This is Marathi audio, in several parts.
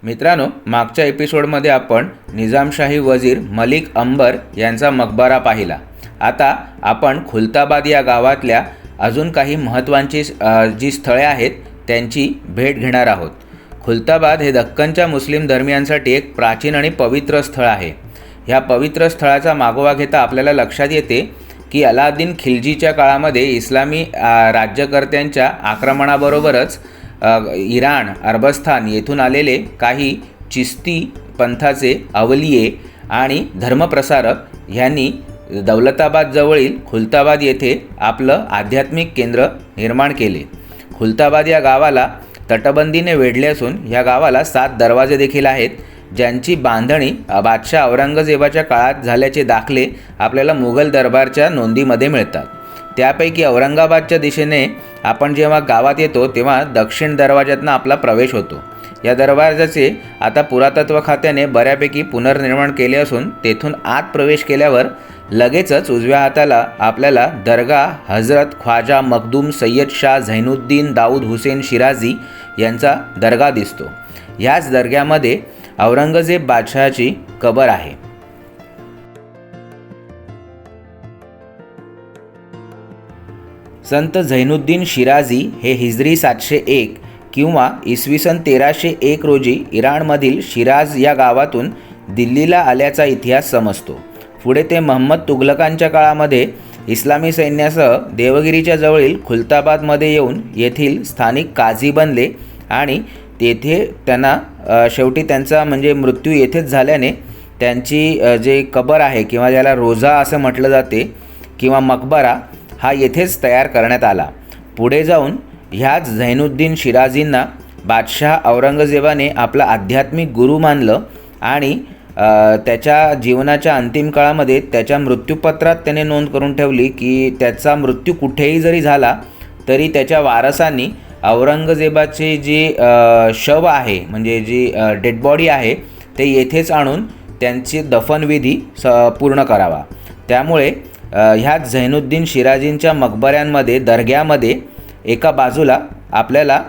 मित्रांनो, मागच्या एपिसोडमध्ये आपण निजामशाही वजीर मलिक अंबर यांचा मकबरा पाहिला. आता आपण खुलताबाद या गावातल्या अजून काही महत्त्वाची जी स्थळे आहेत त्यांची भेट घेणार आहोत. खुलताबाद हे दक्कनच्या मुस्लिम धर्मियांसाठी एक प्राचीन आणि पवित्र स्थळ आहे. ह्या पवित्र स्थळाचा मागोवा घेता आपल्याला लक्षात येते की अलाउद्दीन खिलजीच्या काळामध्ये इस्लामी राज्यकर्त्यांच्या आक्रमणाबरोबरच इराण, अरबस्थान येथून आलेले काही चिस्ती पंथाचे अवलिये आणि धर्मप्रसारक ह्यांनी दौलताबाद जवळील खुलताबाद येथे आपलं आध्यात्मिक केंद्र निर्माण केले. खुलताबाद या गावाला तटबंदीने वेढले असून या गावाला 7 दरवाजे देखील आहेत, ज्यांची बांधणी बादशाह औरंगजेबाच्या काळात झाल्याचे दाखले आपल्याला मुघल दरबारच्या नोंदीमध्ये मिळतात. त्यापैकी औरंगाबादच्या दिशेने आपण जेव्हा गावात येतो तेव्हा दक्षिण दरवाज्यातून आपला प्रवेश होतो. या दरवाजाचे आता पुरातत्व खात्याने बऱ्यापैकी पुनर्निर्माण केले असून तेथून आत प्रवेश केल्यावर लगेचच उजव्या हाताला आपल्याला दर्गा हजरत ख्वाजा मखदूम सय्यद शाह झैनुद्दीन दाऊद हुसेन शिराझी यांचा दर्गा दिसतो. ह्याच दर्ग्यामध्ये औरंगजेब बादशहाची कबर आहे. संत झैनुद्दीन शिराझी हे हिजरी 701 किंवा इसवी सन 1301 रोजी इराणमधील शिराज या गावातून दिल्लीला आल्याचा इतिहास समजतो. पुढे ते महम्मद तुघलकांच्या काळामध्ये इस्लामी सैन्यासह देवगिरीच्या जवळील खुलताबादमध्ये येऊन येथील स्थानिक काझी बनले आणि तेथे त्यांना शेवटी त्यांचा मृत्यू येथेच झाल्याने त्यांची जे कबर आहे किंवा ज्याला रोजा असं म्हटलं जाते किंवा मकबरा हा येथेच तयार करण्यात आला. पुढे जाऊन ह्याच झैनुद्दीन शिराझींना बादशाह औरंगजेबाने आपला आध्यात्मिक गुरु मानलं आणि त्याच्या जीवनाच्या अंतिम काळामध्ये त्याच्या मृत्यूपत्रात त्याने नोंद करून ठेवली की त्याचा मृत्यू कुठेही जरी झाला तरी त्याच्या वारसांनी औरंगजेबाची जी शव आहे जी डेड बॉडी आहे ते येथेच आणून त्यांची दफनविधी पूर्ण करावा. त्यामुळे ह्याच झैनुद्दीन शिराझींच्या मकबऱ्यांमध्ये दर्ग्यामध्ये एका बाजूला आपल्याला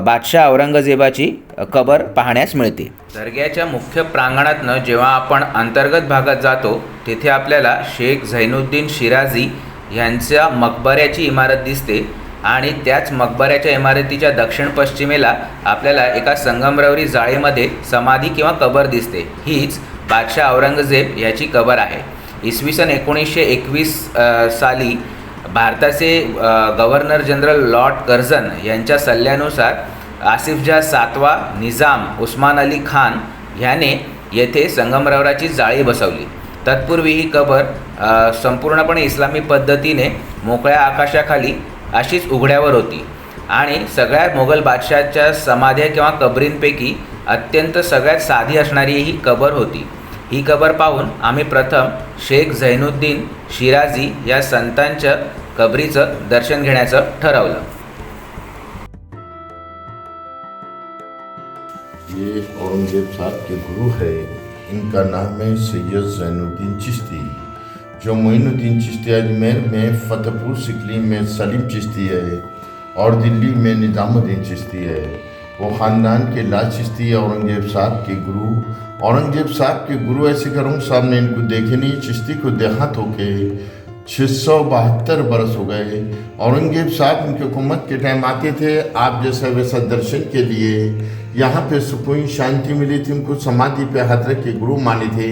बादशाह औरंगजेबाची कबर पाहण्यास मिळते. दर्ग्याच्या मुख्य प्रांगणातनं जेव्हा आपण अंतर्गत भागात जातो तेथे आपल्याला शेख झैनुद्दीन शिराझी यांच्या मकबऱ्याची इमारत दिसते आणि त्याच मकबऱ्याच्या इमारतीच्या दक्षिण पश्चिमेला आपल्याला एका संगमरवरी जाळीमध्ये समाधी किंवा कबर दिसते. हीच बादशाह औरंगजेब याची कबर आहे. इसवी सन 1921 साली भारताचे गव्हर्नर जनरल लॉर्ड कर्झन यांच्या सल्ल्यानुसार आसिफजाह 7वा निजाम उस्मान अली खान ह्याने येथे संगमरवराची जाळी बसवली. तत्पूर्वी ही कबर संपूर्णपणे इस्लामी पद्धतीने मोकळ्या आकाशाखाली अशीच उघड्यावर होती आणि सगळ्या मोगल बादशाहाच्या समाध्या किंवा कबरींपैकी अत्यंत सगळ्यात साधी असणारी ही कबर होती. ही कबर पाहून आम्ही प्रथम शेख झैनुद्दीन शिराझी या संतांच्या कबरीचं दर्शन घेण्याचं ठरवलं. ये औरंगजेब साहब के गुरु है. इनका नाम है सैयद ज़ैनुद्दीन चिश्ती, जो मोइनुद्दीन चिश्ती अजमेर में, फतेहपुर सिकली में सलीम चिश्ती है और दिल्ली में निज़ामुद्दीन चिश्ती है. वो ख़ानदान के लाल चिश्ती औरंगजेब साहब के गुरु. औरंगजेब साहब के गुरु ऐसे करूँ साहब ने इनको देखे नहीं. चिश्ती को देहांत होके 672 बरस हो गए. औरंगजेब साहब उनकी हुकूमत के टाइम आते थे आप जैसा वैसा दर्शन के लिए. यहाँ पे सुकून शांति मिली थी. उनको समाधि पे हाथ रख के गुरु माने थे.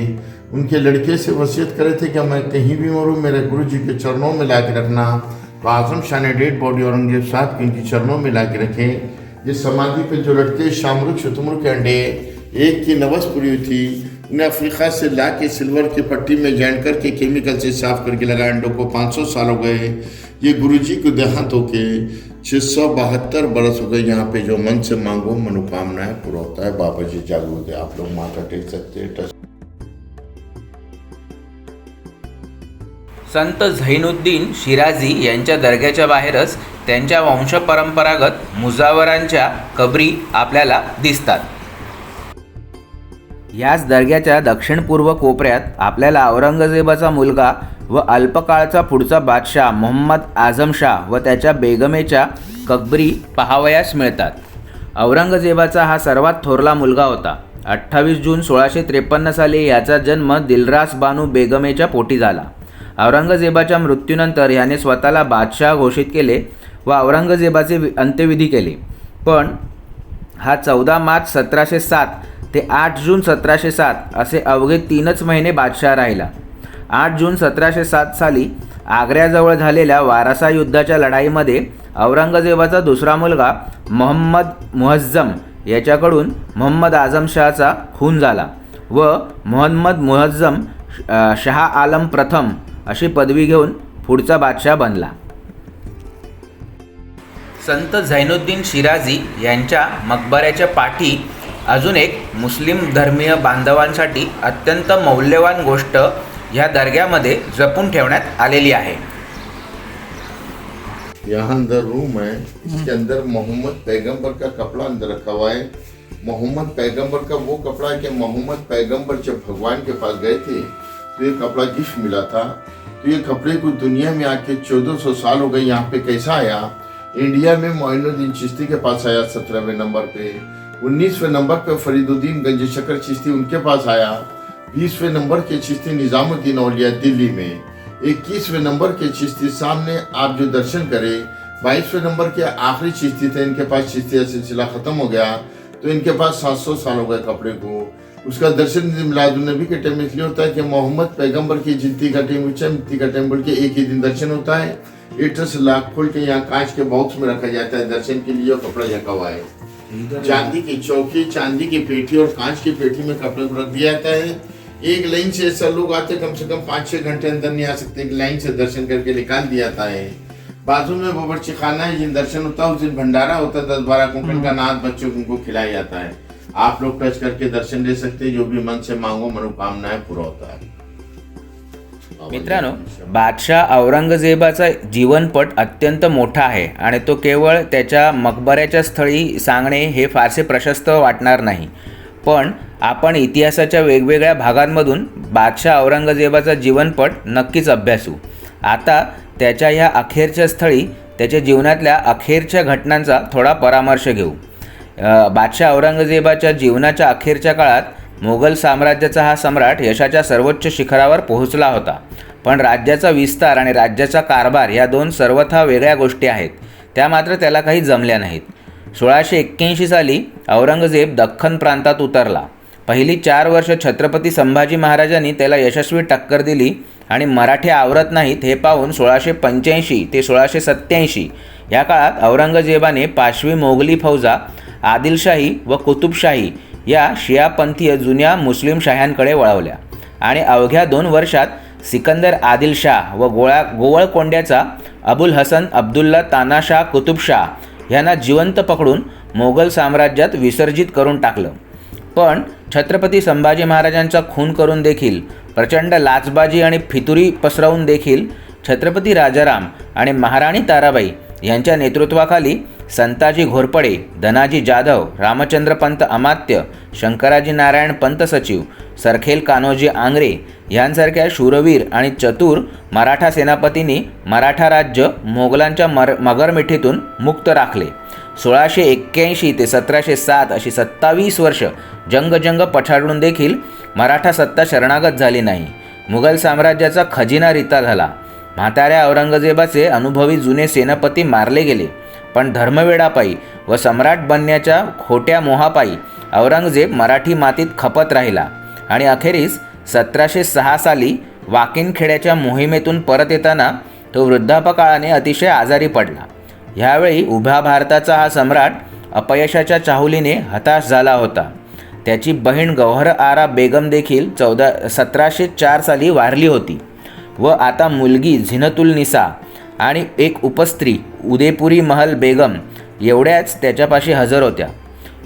उनके लड़के से वसीयत करे थे कि मैं कहीं भी मरूँ मेरे गुरु जी के चरणों में ला के रखना. तो आजम शाह ने डेड बॉडी औरंगजेब साहब की इनकी चरणों में ला के रखे. ये समाधि पे जो लड़के शामरुख शतुमुर के अंडे एक की नवस पूरी हुई थी, उन्हें अफ्रीका से ला के सिल्वर की पट्टी में जॉइंट करके केमिकल से साफ करके लगाया. अंडों को 500 साल हो गए. ये गुरुजी को देहांत होके 672 बरस हो गए. यहाँ पे जो मन से मांगो मनोकामनाएं पूरा होता है. बाबा जी जागरूक है, आप लोग माथा टेक सकते हैं. संत झैनुद्दीन शिराझी यांच्या दर्ग्याच्या बाहेरच त्यांच्या वंशपरंपरागत मुजावरांच्या कबरी आपल्याला दिसतात. याच दर्ग्याच्या दक्षिण पूर्व कोपऱ्यात आपल्याला औरंगजेबाचा मुलगा व अल्पकाळचा पुढचा बादशाह मोहम्मद आझम शाह व त्याच्या बेगमेच्या कबरी पाहावयास मिळतात. औरंगजेबाचा हा सर्वात थोरला मुलगा होता. 28 जून 1653 साली याचा जन्म दिलरास बानू बेगमेच्या पोटी झाला. औरंगजेबाच्या मृत्यूनंतर याने स्वतःला बादशाह घोषित केले व औरंगजेबाचे अंत्यविधी केले. पण हा 14 मार्च 1707 ते 8 जून 1707 असे अवघे 3च महिने बादशाह राहिला. 8 जून 1707 साली आग्र्याजवळ झालेल्या वारासा युद्धाच्या लढाईमध्ये औरंगजेबाचा दुसरा मुलगा मोहम्मद मुअज्जम याच्याकडून मोहम्मद आझमशहाचा खून झाला व मोहम्मद मुअज्जम शाह आलम प्रथम अशी पदवी घेऊन पुढचा बादशाह बनला. संत झैनुद्दीन शिराझी यांच्या मकबऱ्याच्या पाठी अजून एक मुस्लिम धर्मीय बांधवांसाठी अत्यंत मौल्यवान गोष्ट ह्या दर्ग्यामध्ये जपून ठेवण्यात आलेली आहे. यहाँ अंदर रूम है, इसके अंदर मोहम्मद पैगंबर का कपड़ा अंदर रखा हुआ है. मोहम्मद पैगंबर का वो कपड़ा है कि मोहम्मद पैगंबर जब भगवान के पास गए थे तो ये कपड़ा गिफ्ट मिला था. तो ये कपड़े को दुनिया में आके 1400 साल हो गए. यहाँ पे कैसा आया? इंडिया में मोइनुद्दीन चिश्ती के पास आया 17वें नंबर पे. 19वें नंबर पे फरीदुद्दीन गंज शकर चिश्ती उनके पास आया. 20वें नंबर के चिश्ती निजामुद्दीन औलिया दिल्ली में. 21वें नंबर के चिश्ती सामने आप जो दर्शन करें. 22वें नंबर के आखिरी चिश्ती थे, इनके पास चिश्ती का सिलसिला खत्म हो गया तो इनके पास 700 साल हो गए कपड़े को. उसका दर्शन मिलादुन्नबी के टाइम इसलिए होता है कि मोहम्मद पैगंबर की जिंदगी का टाइम मृत्यु का टाइम बोल के एक ही दिन दर्शन होता है. एटस लाख खोल के यहाँ कांच के बॉक्स में रखा जाता है दर्शन के लिए. कपड़ा ढका हुआ है. चांदी की चौकी, चांदी की पेटी और कांच की पेटी में कपड़े को रख दिया जाता है. एक लाइन से ऐसा लोग आते कम से कम 5-6 घंटे अंदर नहीं आ सकते. एक लाइन से दर्शन करके निकाल दिया जाता है. बाजू में बावर्ची खाना है, जिन दर्शन होता है उस दिन भंडारा होता है. 10-12 कुंटल का अनाज बच्चों को उनको खिलाया जाता है. आप लोग टच करके दर्शन ले सकते हैं. जो भी मन से मांगो मनोकामनाएं पूरा होता है. मित्रांनो, बादशाह औरंगजेबाचा जीवनपट अत्यंत मोठा आहे आणि तो केवळ त्याच्या मकबऱ्याच्या स्थळी सांगणे हे फारसे प्रशस्त वाटणार नाही. पण आपण इतिहासाच्या वेगवेगळ्या भागांमधून बादशाह औरंगजेबाचा जीवनपट नक्कीच अभ्यासू. आता त्याच्या ह्या अखेरच्या स्थळी त्याच्या जीवनातल्या अखेरच्या घटनांचा थोडा परामर्श घेऊ. बादशाह औरंगजेबाच्या जीवनाच्या अखेरच्या काळात मोगल साम्राज्याचा हा सम्राट यशाच्या सर्वोच्च शिखरावर पोहोचला होता. पण राज्याचा विस्तार आणि राज्याचा कारभार या दोन सर्वथा वेगळ्या गोष्टी आहेत. त्या मात्र त्याला काही जमल्या नाहीत. 1681 साली औरंगजेब दख्खन प्रांतात उतरला. पहिली 4 वर्ष छत्रपती संभाजी महाराजांनी त्याला यशस्वी टक्कर दिली आणि मराठी आवरत नाहीत हे पाहून 1685 ते 1687 या काळात औरंगजेबाने पाशवी मोगली फौजा आदिलशाही व कुतुबशाही या शियापंथीय जुन्या मुस्लिम शाह्यांकडे वळवल्या आणि अवघ्या 2 वर्षात सिकंदर आदिलशाह व गोवळकोंड्याचा अबुल हसन अब्दुल्ला तानाशाह कुतुबशाह यांना जिवंत पकडून मोगल साम्राज्यात विसर्जित करून टाकलं. पण छत्रपती संभाजी महाराजांचा खून करून देखील, प्रचंड लाचबाजी आणि फितुरी पसरवून देखील छत्रपती राजाराम आणि महाराणी ताराबाई यांच्या नेतृत्वाखाली संताजी घोरपडे, धनाजी जाधव, रामचंद्र पंत अमात्य, शंकराजी नारायण पंत सचिव, सरखेल कान्होजी आंग्रे यांसारख्या शूरवीर आणि चतुर मराठा सेनापतींनी मराठा राज्य मोगलांच्या मगरमिठीतून मुक्त राखले. 1681 ते 1707 अशी 27 वर्ष जंग पछाडून देखील मराठा सत्ता शरणागत झाली नाही. मुघल साम्राज्याचा खजिना रिता झाला. म्हाताऱ्या औरंगजेबाचे अनुभवी जुने सेनापती मारले गेले. पण धर्मवेडापायी व सम्राट बनण्याच्या खोट्या मोहापायी औरंगजेब मराठी मातीत खपत राहिला आणि अखेरीस 1706 साली वाकिनखेड्याच्या मोहिमेतून परत येताना तो वृद्धापकाळाने अतिशय आजारी पडला. ह्यावेळी उभ्या भारताचा हा सम्राट अपयशाच्या चाहुलीने हताश झाला होता. त्याची बहीण गौहर आरा बेगम देखील 1704 साली वारली होती व आता मुलगी झिनतुल निसा आणि एक उपस्त्री उदयपुरी महल बेगम एवढ्याच त्याच्यापाशी हजर होत्या.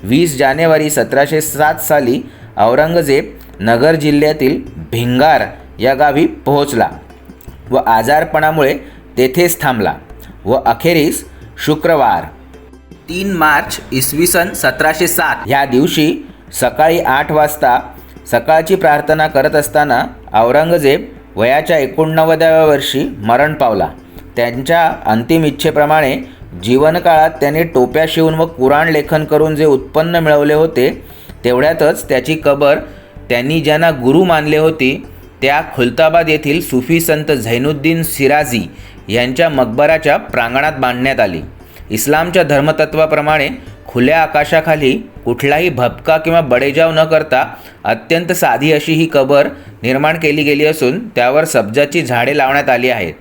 20 जानेवारी 1707 साली औरंगजेब नगर जिल्ह्यातील भिंगार या गावी पोहोचला व आजारपणामुळे तेथेच थांबला व अखेरीस शुक्रवार 3 मार्च इसवी सन 1707 ह्या दिवशी सकाळी 8 वाजता सकाळची प्रार्थना करत असताना औरंगजेब वयाच्या 89व्या वर्षी मरण पावला. त्यांच्या अंतिम इच्छेप्रमाणे जीवनकाळात त्याने टोप्या शिवून व कुराण लेखन करून जे उत्पन्न मिळवले होते तेवढ्यातच त्याची कबर त्यांनी ज्यांना गुरु मानले होते त्या खुलताबाद येथील सुफी संत झैनुद्दीन शिराझी यांच्या मकबराच्या प्रांगणात बांधण्यात आली. इस्लामच्या धर्मतत्वाप्रमाणे खुल्या आकाशाखाली कुठलाही भपका किंवा बडेजाव न करता अत्यंत साधी अशी ही कबर निर्माण केली गेली असून त्यावर सब्जाची झाडे लावण्यात आली आहेत.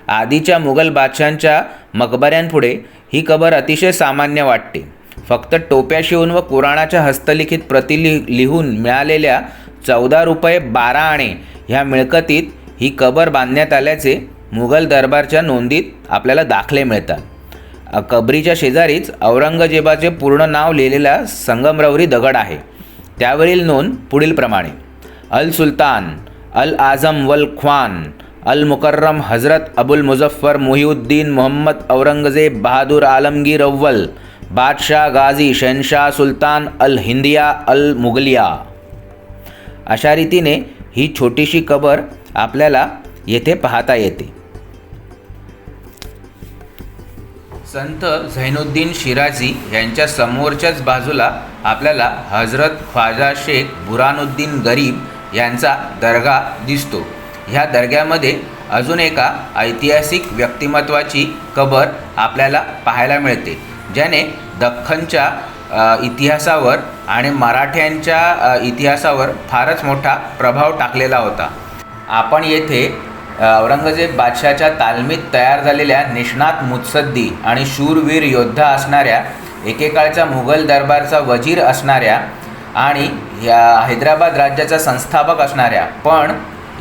आधीच्या मुघल बादशांच्या मकबऱ्यांपुढे ही कबर अतिशय सामान्य वाटते. फक्त टोप्या शिवून व कुराणाच्या हस्तलिखित प्रति लिहून मिळालेल्या 14 रुपये 12 आणे ह्या मिळकतीत ही कबर बांधण्यात आल्याचे मुघल दरबारच्या नोंदीत आपल्याला दाखले मिळतात. कबरीच्या शेजारीच औरंगजेबाचे पूर्ण नाव लिहिलेला संगमरवरी दगड आहे. त्यावरील नोंद पुढील प्रमाणे: अल सुल्तान अल आझम वल ख्वान अल मुकर्रम हजरत अबुल मुजफ्फर मुहिउद्दीन मोहम्मद औरंगजेब बहादूर आलमगीर अव्वल बादशाह गाजी शहनशाह सुल्तान अल हिंदिया अल मुगलिया. अशा रीतीने ही छोटीशी कबर आपल्याला येथे पाहता येते. संत झैनुद्दीन शिराझी यांच्या समोरच्याच बाजूला आपल्याला हजरत ख्वाजा शेख बुरानुद्दीन गरीब यांचा दर्गा दिसतो. ह्या दर्ग्यामध्ये अजून एका ऐतिहासिक व्यक्तिमत्वाची कबर आपल्याला पाहायला मिळते, ज्याने दख्खनच्या इतिहासावर आणि मराठ्यांच्या इतिहासावर फारच मोठा प्रभाव टाकलेला होता. आपण येथे औरंगजेब बादशाच्या तालमीत तयार झालेल्या निष्णात मुत्सद्दी आणि शूरवीर योद्धा असणाऱ्या, एकेकाळचा मुघल दरबारचा वजीर असणाऱ्या आणि या हैदराबाद राज्याचा संस्थापक असणाऱ्या, पण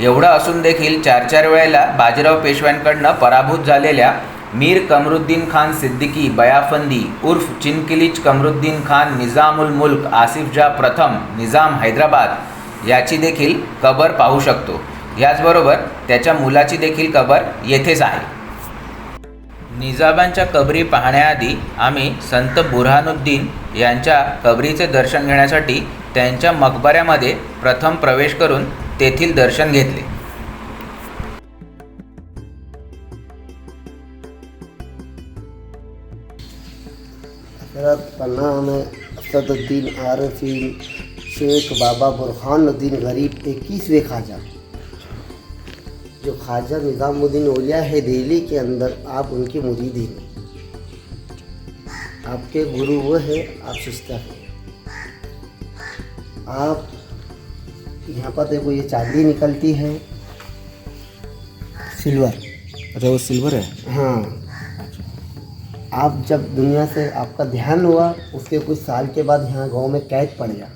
एवढं असून देखील 4 वेळेला बाजीराव पेशव्यांकडनं पराभूत झालेल्या मीर कमरुद्दीन खान सिद्दीकी बयाफंदी उर्फ चिनकिलीच कमरुद्दीन खान निजामुल मुल्क आसिफ जा प्रथम निजाम हैदराबाद याची देखील कबर पाहू शकतो. याचबरोबर त्याच्या मुलाची देखील कबर येथेच आहे. निजामांच्या कबरी पाहण्याआधी आम्ही संत बुरहानुद्दीन यांच्या कबरीचे दर्शन घेण्यासाठी त्यांच्या मकबऱ्यामध्ये प्रथम प्रवेश करून तेथील दर्शन घेतले. हजरत पन्ना में असदुद्दीन आरफीन शेख बाबा बुरहानुद्दीन गरीब 21वें ख्वाजा, जो ख्वाजा निज़ामुद्दीन औलिया है दिल्ली के अंदर, आप उनके मुरीद हैं. आपके गुरु वो है, आप शिष्टा हैं. आप यहाँ पर देखो ये चांदी निकलती है, सिल्वर. अच्छा, वो सिल्वर है. हाँ, आप जब दुनिया से आपका ध्यान हुआ उसके कुछ साल के बाद यहाँ गांव में कैद पड़ गया.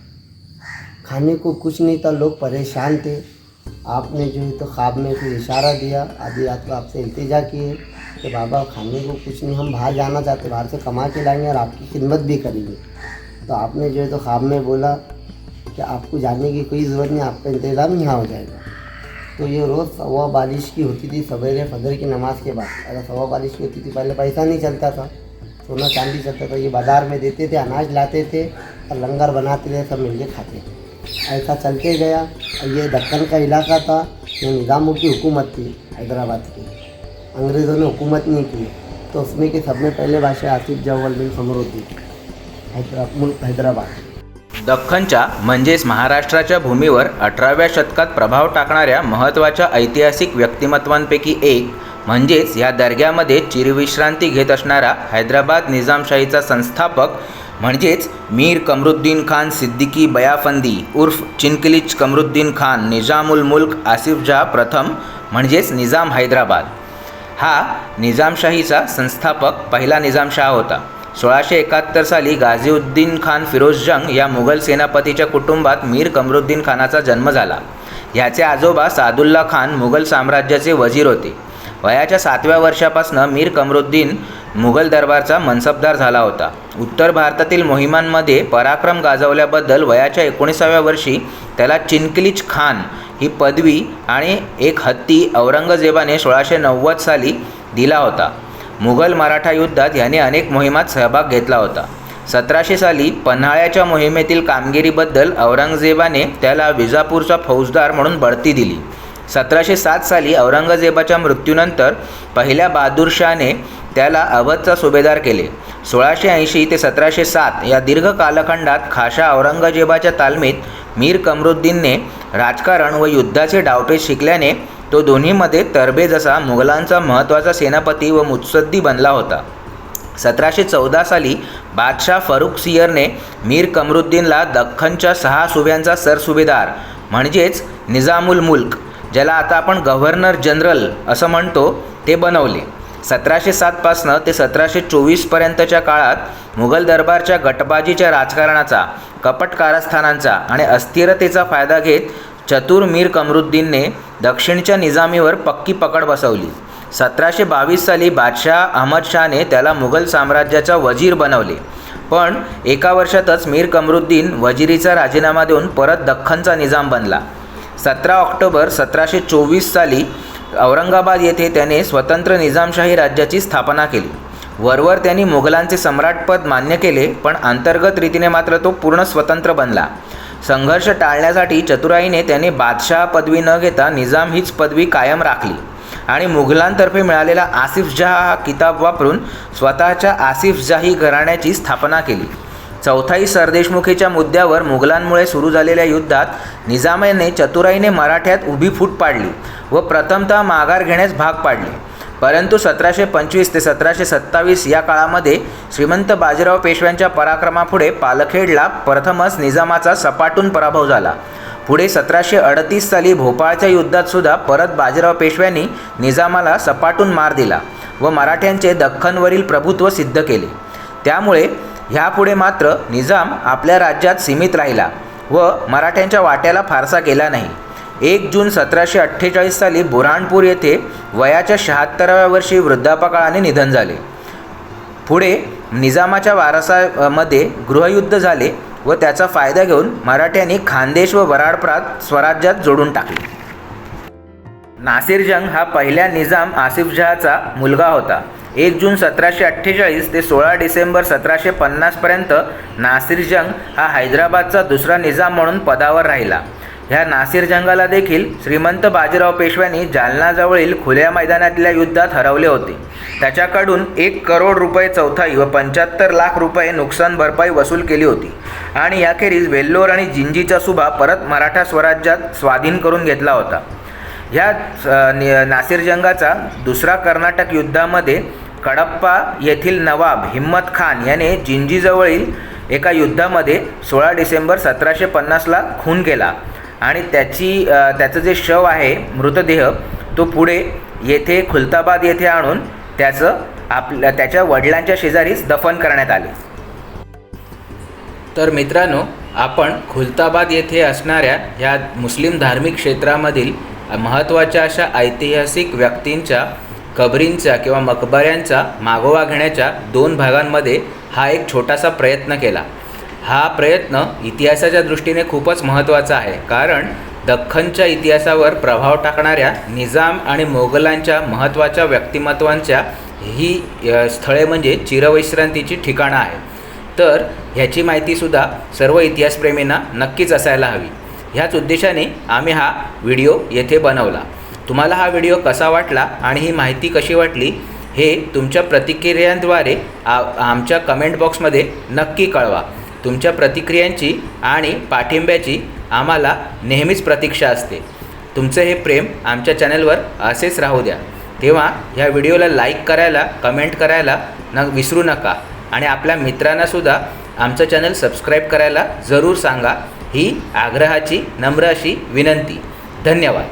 खाने को कुछ नहीं था, लोग परेशान थे. आपने जो है तो ख्वाब में कोई इशारा दिया, आधी रात को आपसे इल्तिजा किए कि बाबा खाने को कुछ नहीं, हम बाहर जाना चाहते, बाहर से कमा के लाएंगे और आपकी खिदमत भी करेंगे. तो आपने जो है तो ख्वाब में बोला कि आपको जाने की कोई ज़रूरत नहीं, आपका इंतज़ाम यहाँ हो जाएगा. तो ये रोज़ 1.25 की होती थी सवेरे फजर की नमाज़ के बाद. अगर 1.25 की होती थी, पहले पैसा नहीं चलता था, सोना चांदी चलता था. ये बाज़ार में देते थे, अनाज लाते थे और लंगर बनाते थे, सब मिल के खाते थे. ऐसा चलते गया. और ये दक्कन का इलाका था, ये निज़ामों की हुकूमत थी हैदराबाद की, अंग्रेज़ों ने हुकूमत नहीं की. तो उसमें कि सब में पहले बादशाह आसिफ जव्वल बिन कमरुद्दीन हैदराबाद. दख्खनच्या म्हणजेच महाराष्ट्राच्या भूमीवर 18व्या शतकात प्रभाव टाकणाऱ्या महत्त्वाच्या ऐतिहासिक व्यक्तिमत्वांपैकी एक म्हणजेच या दर्ग्यामध्ये चिरविश्रांती घेत असणारा हैदराबाद निजामशाहीचा संस्थापक म्हणजेच मीर कमरुद्दीन खान सिद्दीकी बयाफंदी उर्फ चिनकिलीच कमरुद्दीन खान निजामुल मुल्क आसिफ जा प्रथम म्हणजेच निजाम हैदराबाद हा निजामशाहीचा संस्थापक पहिला निजामशाह होता. 1671 साली गाझीउद्दीन खान फिरोज जंग या मुघल सेनापतीच्या कुटुंबात मीर कमरुद्दीन खानाचा जन्म झाला. ह्याचे आजोबा सादुल्ला खान मुघल साम्राज्याचे वजीर होते. वयाच्या 7व्या वर्षापासून मीर कमरुद्दीन मुघल दरबारचा मनसबदार झाला होता. उत्तर भारतातील मोहिमांमध्ये पराक्रम गाजवल्याबद्दल वयाच्या 19व्या वर्षी त्याला चिनकिलीच खान ही पदवी आणि एक हत्ती औरंगजेबाने 1690 साली दिला होता. मुघल मराठा युद्धात याने अनेक मोहिमात सहभाग घेतला होता. 1700 साली पन्हाळ्याच्या मोहिमेतील कामगिरीबद्दल औरंगजेबाने त्याला विजापूरचा फौजदार म्हणून बढती दिली. 1707 साली औरंगजेबाच्या मृत्यूनंतर पहिल्या बहादूरशाहने त्याला अवधचा सुभेदार केले. 1680 ते 1707 या दीर्घ कालखंडात खाशा औरंगजेबाच्या तालमीत मीर कमरुद्दीनने राजकारण व युद्धाचे डावपेच शिकल्याने तो दोन्हीमध्ये तरबेज असा मुघलांचा महत्त्वाचा सेनापती व मुत्सद्दी बनला होता. 1714 साली बादशाह फरुख सियरने मीर कमरुद्दीनला दख्खनच्या 6 सुभ्यांचा सरसुभेदार म्हणजेच निजामुल मुल्क, ज्याला आता आपण गव्हर्नर जनरल असं म्हणतो, ते बनवले. 1707 पासनं ते 1724 पर्यंतच्या काळात मुघल दरबारच्या गटबाजीच्या राजकारणाचा, कपट कारस्थानांचा आणि अस्थिरतेचा फायदा घेत चतुर मीर कमरुद्दीनने दक्षिणच्या निजामीवर पक्की पकड बसवली. 1722 साली बादशाह अहमद शाहने त्याला मुघल साम्राज्याचा वजीर बनवले. पण एका वर्षातच मीर कमरुद्दीन वजिरीचा राजीनामा देऊन परत दख्खनचा निजाम बनला. 17 ऑक्टोबर 1724 साली औरंगाबाद येथे त्याने स्वतंत्र निजामशाही राज्याची स्थापना केली. वरवर त्यांनी मुघलांचे सम्राटपद मान्य केले, पण अंतर्गत रीतीने मात्र तो पूर्ण स्वतंत्र बनला. संघर्ष टाळण्यासाठी चतुराईने त्याने बादशाह पदवी न घेता निजाम हीच पदवी कायम राखली आणि मुघलांतर्फे मिळालेला आसिफजहा हा किताब वापरून स्वतःच्या आसिफजाही घराण्याची स्थापना केली. चौथाई सरदेशमुखीच्या मुद्द्यावर मुघलांमुळे सुरू झालेल्या युद्धात निजामाने चतुराईने मराठ्यात उभी फूट पाडली व प्रथमतः माघार घेण्यास भाग पाडले. परंतु 1725 ते 1727 या काळामध्ये श्रीमंत बाजीराव पेशव्यांच्या पराक्रमापुढे पालखेडला प्रथमच निजामाचा सपाटून पराभव झाला. पुढे 1738 साली भोपाळच्या युद्धात सुद्धा परत बाजीराव पेशव्यांनी निजामाला सपाटून मार दिला व मराठ्यांचे दख्खनवरील प्रभुत्व सिद्ध केले. त्यामुळे ह्यापुढे मात्र निजाम आपल्या राज्यात सीमित राहिला व मराठ्यांच्या वाट्याला फारसा गेला नाही. 1 जून 1748 साली बुऱ्हाणपूर येथे वयाच्या 76व्या वर्षी वृद्धापकाळाने निधन झाले. पुढे निजामाच्या वारसामध्ये गृहयुद्ध झाले व त्याचा फायदा घेऊन मराठ्यांनी खानदेश व वराडप्रांत स्वराज्यात जोडून टाकले. नासिरजंग हा पहिल्या निजाम आसिफजहाचा मुलगा होता. 1 जून 1748 ते 16 डिसेंबर 1750 पर्यंत नासिरजंग हा हैदराबादचा दुसरा निजाम म्हणून पदावर राहिला. ह्या नासिरजंगाला देखील श्रीमंत बाजीराव पेशव्यांनी जालनाजवळील खुल्या मैदानातल्या युद्धात हरवले होते. त्याच्याकडून 1 करोड रुपये चौथाई व 75 लाख रुपये नुकसान भरपाई वसूल केली होती आणि याखेरीज वेल्लोर आणि जिंजीचा सुभा परत मराठा स्वराज्यात स्वाधीन करून घेतला होता. ह्या नासिरजंगाचा दुसरा कर्नाटक युद्धामध्ये कडप्पा येथील नवाब हिम्मत खान याने जिंजीजवळील एका युद्धामध्ये 16 डिसेंबर 1750ला खून केला आणि त्याचं जे शव आहे, मृतदेह, तो पुढे येथे खुलताबाद येथे आणून त्याच्या वडिलांच्या शेजारीच दफन करण्यात आले. तर मित्रांनो, आपण खुलताबाद येथे असणाऱ्या ह्या मुस्लिम धार्मिक क्षेत्रामधील महत्त्वाच्या अशा ऐतिहासिक व्यक्तींच्या कबरींचा किंवा मकबऱ्यांचा मागोवा घेण्याच्या 2 भागांमध्ये हा एक छोटासा प्रयत्न केला. हा प्रयत्न इतिहासाच्या दृष्टीने खूपच महत्त्वाचा आहे, कारण दख्खनच्या इतिहासावर प्रभाव टाकणाऱ्या निजाम आणि मोगलांच्या महत्त्वाच्या व्यक्तिमत्वांच्या ही स्थळे म्हणजे चिरविश्रांतीची ठिकाणं आहेत. तर ह्याची माहितीसुद्धा सर्व इतिहासप्रेमींना नक्कीच असायला हवी. ह्याच उद्देशाने आम्ही हा व्हिडिओ येथे बनवला. तुम्हाला हा व्हिडिओ कसा वाटला आणि ही माहिती कशी वाटली हे तुमच्या प्रतिक्रियांद्वारे आमच्या कमेंट बॉक्समध्ये नक्की कळवा. तुमच्या प्रतिक्रियांची आणि पाठिंब्याची आम्हाला नेहमीच प्रतीक्षा असते. तुमचं हे प्रेम आमच्या चॅनलवर असेच राहू द्या. तेव्हा ह्या व्हिडिओला लाईक करायला, कमेंट करायला विसरू नका आणि आपल्या मित्रांनासुद्धा आमचं चॅनल सबस्क्राईब करायला जरूर सांगा. ही आग्रहाची नम्र अशी विनंती. धन्यवाद.